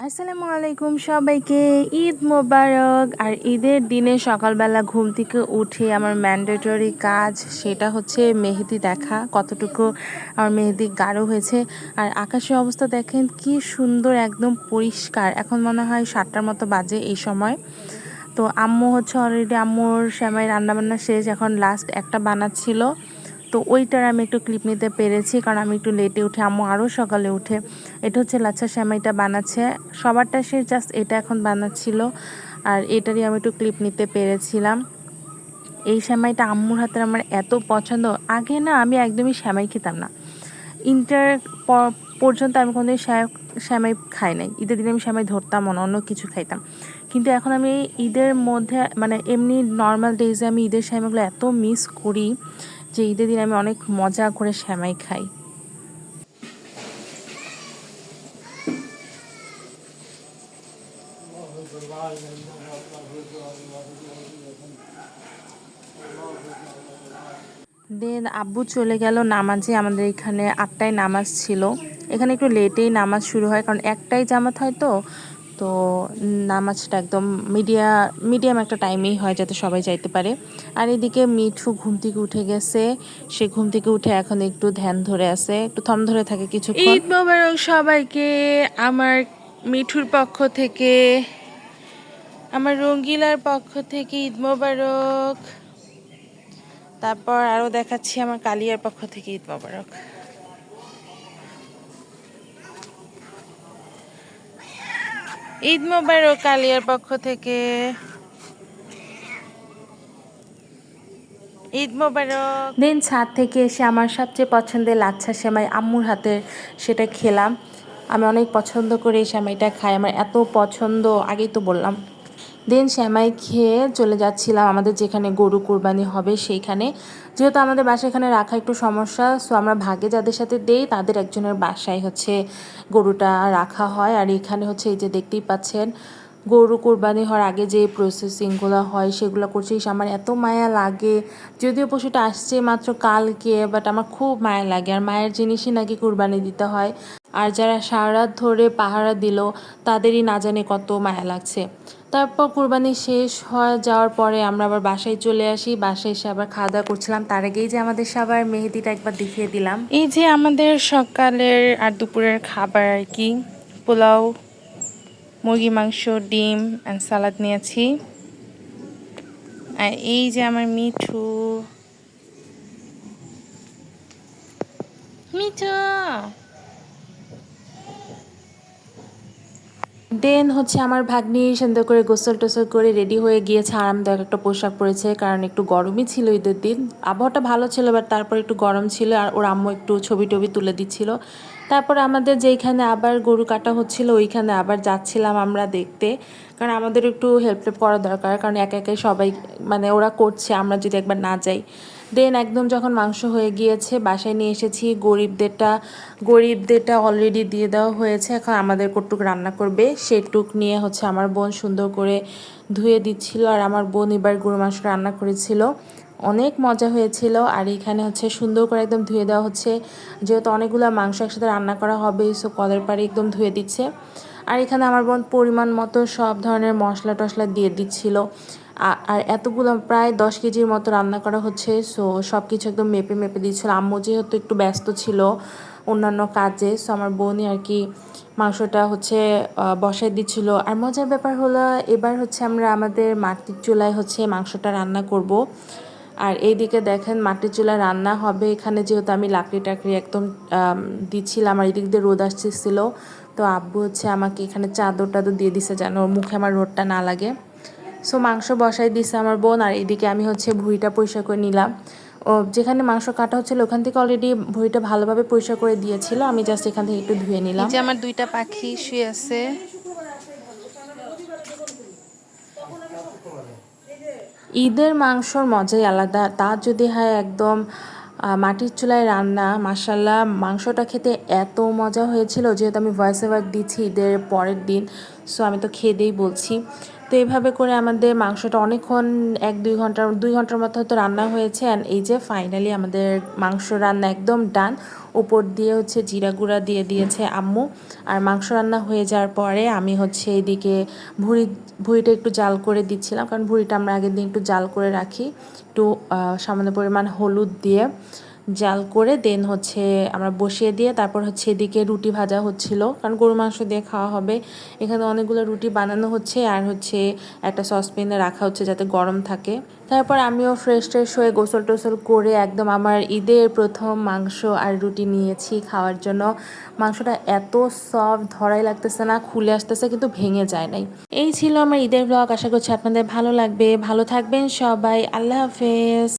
আসসালামু আলাইকুম সবাইকে। ঈদ মোবারক। আর ঈদের দিনে সকালবেলা ঘুম থেকে উঠে আমার ম্যান্ডেটরি কাজ সেটা হচ্ছে মেহেদি দেখা, কতটুকু আমার মেহেদি গাঢ় হয়েছে। আর আকাশের অবস্থা দেখেন কি সুন্দর, একদম পরিষ্কার। এখন মনে হয় 7টার মতো বাজে এই সময়। তো আম্মু হচ্ছে অলরেডি আম্মুর সেমাই রান্নাবান্না শেষ, এখন লাস্ট একটা বানাচ্ছিল। তো ওইটার আমি একটু ক্লিপ নিতে পেরেছি, কারণ আমি একটু লেটে উঠে, আম্মু আরও সকালে উঠে। এটা হচ্ছে লাচ্ছা সেমাইটা বানাচ্ছে, সবারটা সে জাস্ট এটা এখন বানাচ্ছিল। আর এটারই আমি একটু ক্লিপ নিতে পেরেছিলাম। এই সেমাইটা আম্মুর হাতের আমার এত পছন্দ। আগে না আমি একদমই সেমাই খেতাম না, ইন্টার পর্যন্ত আমি কোনোদিন সেমাই খাই নাই। ঈদের দিনে আমি সেমাই ধরতাম না, অন্য কিছু খাইতাম। কিন্তু এখন আমি ঈদের মধ্যে মানে এমনি নর্মাল ডেজে আমি ঈদের সেমাইগুলো এত মিস করি যে ঈদের দিন আমি অনেক মজা করে সেমাই খাই। দেন আব্বু চলে গেল নামাজে। আমাদের এখানে 8টায় নামাজ ছিল। এখানে একটু লেটেই নামাজ শুরু হয়, কারণ একটাই জামাত হয়। তো নামাজটা একদম মিডিয়াম একটা টাইমেই হয়, যাতে সবাই যাইতে পারে। আর এদিকে মিঠু ঘুম থেকে উঠে গেছে। সে ঘুম থেকে উঠে এখন একটু ধ্যান ধরে আছে, একটু থম ধরে থাকে কিছুক্ষণ। ঈদ মোবারক সবাইকে আমার মিঠুর পক্ষ থেকে, আমার রঙ্গিলার পক্ষ থেকে ঈদ মোবারক। তারপর আরও দেখাচ্ছি আমার কালিয়ার পক্ষ থেকে ঈদ মোবারক। ঈদ মোবারক কালিয়ার পক্ষ থেকে, ঈদ মোবারক। দেন ছাদ থেকে এসে আমার সবচেয়ে পছন্দের লাচ্ছা সেমাই আম্মুর হাতের সেটা খেলাম। আমি অনেক পছন্দ করে এই সেমাইটা খাই, আমার এত পছন্দ, আগেই তো বললাম। দেন সেমাই খেয়ে চলে যাচ্ছিলাম আমাদের যেখানে গরু কুরবানি হবে সেইখানে। যেহেতু আমাদের বাসায় এখানে রাখা একটু সমস্যা, সো আমরা ভাগে যাদের সাথে দেই তাদের একজনের বাসায় হচ্ছে গরুটা রাখা হয়। আর এখানে হচ্ছে এই যে দেখতেই পাচ্ছেন, গরু কুরবানি হওয়ার আগে যে প্রসেসিংগুলো হয় সেগুলো করছিস। আমার এত মায়া লাগে, যদিও পশুটা আসছে মাত্র কালকে, বাট আমার খুব মায়া লাগে। আর মায়ের জিনিসই নাকি কুরবানি দিতে হয়। আর যারা সারা রাত ধরে পাহারা দিল তাদেরই না জানে কত মায়া লাগছে। তারপর কুরবানি শেষ হয়ে যাওয়ার পরে আমরা আবার বাসায় চলে আসি। বাসায় এসে আবার খাওয়া দাওয়া করছিলাম। তার আগেই যে আমাদের সবার মেহেদিটা একবার দেখিয়ে দিলাম। এই যে আমাদের সকালের আর দুপুরের খাবার আর কি, পোলাও, মুরগি মাংস, ডিম অ্যান্ড সালাদ নিয়েছি। আর এই যে আমার মিঠু, মিঠু। দেন হচ্ছে আমার ভাগ্নি সুন্দর করে গোসল টোসল করে রেডি হয়ে গিয়েছে, আরামদায়ক একটা পোশাক পরেছে, কারণ একটু গরমই ছিল ঈদের দিন। আবহাওয়াটা ভালো ছিল, বাট তারপর একটু গরম ছিল। আর ওর আম্মু একটু ছবি টবি তুলে দিচ্ছিল। তারপর আমাদের যেইখানে আবার গরু কাটা হচ্ছিল ওইখানে আবার যাচ্ছিলাম আমরা দেখতে, কারণ আমাদের একটু হেল্প করা দরকার, কারণ একা একাই সবাই মানে ওরা করছে, আমরা যদি একবার না যাই। দেন একদম যখন মাংস হয়ে গিয়েছে বাসায় নিয়ে এসেছি। গরিবদেরটা অলরেডি দিয়ে দেওয়া হয়েছে, এখন আমাদের কটুক রান্না করবে সেটুক নিয়ে হচ্ছে আমার বোন সুন্দর করে ধুয়ে দিচ্ছিল। আর আমার বোন এবার গরু মাংস রান্না করেছিল, অনেক মজা হয়েছিল। আর এখানে হচ্ছে সুন্দর করে একদম ধুয়ে দেওয়া হচ্ছে, যেহেতু অনেকগুলো মাংস একসাথে রান্না করা হবে, সো কলের পাড়ে একদম ধুয়ে দিচ্ছে। আর এখানে আমার বোন পরিমাণ মতো সব ধরনের মশলা টশলা দিয়ে দিচ্ছিল। আর এতগুলো প্রায় 10 কেজির মতো রান্না করা হচ্ছে, সো সব কিছু একদম মেপে মেপে দিচ্ছিল। আম্মু যেহেতু একটু ব্যস্ত ছিল অন্যান্য কাজে, সো আমার বোনই আর কি মাংসটা হচ্ছে বসাই দিচ্ছিল। আর মজার ব্যাপার হলো এবার হচ্ছে আমরা আমাদের মাটির চুলায় হচ্ছে মাংসটা রান্না করব। আর এইদিকে দেখেন মাটির চুলায় রান্না হবে। এখানে যেহেতু আমি লাকড়ি টাকড়ি একদম দিচ্ছিলাম, আর এদিক দিয়ে রোদ আসতেছিল, তো আব্বু হচ্ছে আমাকে এখানে চাদর টাদর দিয়ে দিছে যেন ওর মুখে আমার রোদটা না লাগে। সো মাংস বসাই দিছে আমার বোন, আর এদিকে আমি হচ্ছে ভুঁড়িটা পরিষ্কার করে নিলাম। ও যেখানে মাংস কাটা হচ্ছিল ওখান থেকে অলরেডি ভুঁড়িটা ভালোভাবে পরিষ্কার করে দিয়েছিল, আমি জাস্ট এখান থেকে একটু ধুয়ে নিলাম। এই যে আমার দুইটা পাখি শুয়ে আছে। ঈদের মাংসর মজাই আলাদা, তা যদি হয় একদম মাটির চুলায় রান্না। মাশাল্লাহ মাংসটা খেতে এত মজা হয়েছিল, যেহেতু আমি ভয়েস ওভার দিচ্ছি ঈদের পরের দিন, সো আমি তো খেয়ে দিয়েই বলছি। তো এইভাবে করে আমাদের মাংসটা অনেকক্ষণ 2 ঘন্টার মতো হয়তো রান্না হয়েছে। অ্যান্ড এই যে ফাইনালি আমাদের মাংস রান্না একদম ডান। উপর দিয়ে হচ্ছে জিরা গুঁড়া দিয়ে দিয়েছে আম্মু। আর মাংস রান্না হয়ে যাওয়ার পরে আমি হচ্ছে এইদিকে ভুঁড়িটা একটু জাল করে দিচ্ছিলাম, কারণ ভুঁড়িটা আমরা আগের দিন একটু জাল করে রাখি একটু সামান্য পরিমাণ হলুদ দিয়ে জাল করে দেন হচ্ছে আমরা বসিয়ে দিয়ে তারপর হচ্ছে এদিকে রুটি ভাজা হচ্ছিল, কারণ গরু মাংস দিয়ে খাওয়া হবে। এখানে অনেকগুলো রুটি বানানো হচ্ছে আর হচ্ছে একটা সসপ্যানে রাখা হচ্ছে যাতে গরম থাকে। তারপর আমিও ফ্রেশ হয়ে গোসল টোসল করে একদম আমার ঈদের প্রথম মাংস আর রুটি নিয়েছি খাওয়ার জন্য। মাংসটা এত সফট, ধরাই লাগতেছে না, খুলে আসতেছে কিন্তু ভেঙে যায় নাই। এই ছিল আমার ঈদের ব্লগ। আশা করছি আপনাদের ভালো লাগবে। ভালো থাকবেন সবাই। আল্লাহ হাফেজ।